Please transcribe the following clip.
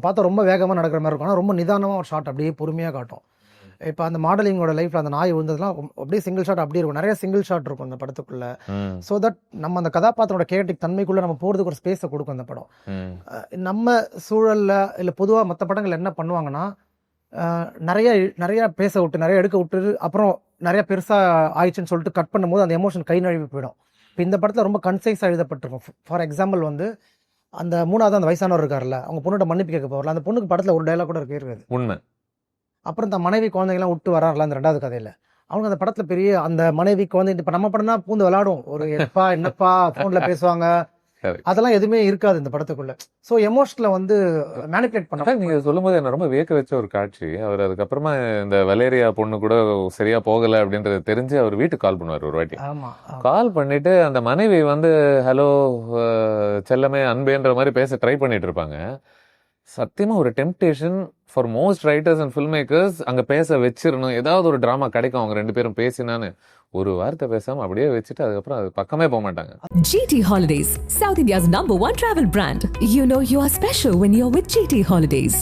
பார்த்தா ரொம்ப வேகமாக நடக்கிற மாதிரி இருக்கும், ஆனால் ரொம்ப நிதானமாக ஒரு ஷாட் அப்படியே பொறுமையாக காட்டும். இப்போ அந்த மாடலிங்கோட லைஃப்பில் அந்த நாய் விழுந்ததுலாம் அப்படியே சிங்கிள் ஷாட் அப்படியே இருக்கும், நிறைய சிங்கிள் ஷாட் இருக்கும் அந்த படத்துக்குள்ள. ஸோ தட் நம்ம அந்த கதாபாத்திரோட கேரக்டிக் தன்மைக்குள்ளே நம்ம போகிறதுக்கு ஒரு ஸ்பேஸை கொடுக்கும் அந்த படம். நம்ம சூழலில் இல்லை பொதுவாக மற்ற படங்கள் என்ன பண்ணுவாங்கன்னா, நிறைய பேச விட்டு நிறைய எடுக்க விட்டு அப்புறம் நிறைய பெருசாக ஆயிடுச்சுன்னு சொல்லிட்டு கட் பண்ணும்போது அந்த எமோஷன் கை நழுவி போயிடும். இப்போ இந்த படத்தில் ரொம்ப கன்சைஸாக எழுதப்பட்டிருக்கும். ஃபார் எக்ஸாம்பிள் வந்து அந்த மூணாவது அந்த வயசானவர் இருக்கார்ல, அவங்க பொண்ணோட மன்னிப்பு கேட்க போகிறல, அந்த பொண்ணுக்கு படத்தில் ஒரு டைலாக் கூட இருக்காது. உண்மை. அப்புறம் இந்த மனைவி குழந்தைங்களாம் விட்டு வராருல அந்த ரெண்டாவது கதையில், அவங்க அந்த படத்தில் பெரிய அந்த மனைவி குழந்தை இப்போ நம்ம படம்னா பூந்து விளையாடும், ஒரு எப்பா என்னப்பா ஃபோனில் பேசுவாங்க, அதெல்லாம் எதுவுமே இருக்காது இந்த படத்துக்குள்ள. ஸோ எமோஷனில் வந்து மேனிபுலேட் பண்ண. நீங்க சொல்லும் போது என்ன ரொம்ப வியக்க வச்ச ஒரு காட்சி, அவர் அதுக்கப்புறமா இந்த வலேரியா பொண்ணு கூட சரியா போகல அப்படின்றது தெரிஞ்சு அவர் வீட்டுக்கு கால் பண்ணுவார் ஒரு வாட்டி. கால் பண்ணிட்டு அந்த மனைவி வந்து ஹலோ செல்லமே அன்பேன்ற மாதிரி பேச ட்ரை பண்ணிட்டு இருப்பாங்க. சத்தியமா ஒரு temptation for most writers and filmmakers அங்க பேச வச்சிடணும், ஏதாவது ஒரு டிராமா கிடைக்கும் அவங்க ரெண்டு பேரும் பேசினான்னு. ஒரு வார்த்தை பேசாம அப்படியே வச்சுட்டு அதுக்கப்புறம் அது பக்கமே போக மாட்டாங்க. GT Holidays, South India's #1 travel brand. You know you are special when you're with GT Holidays.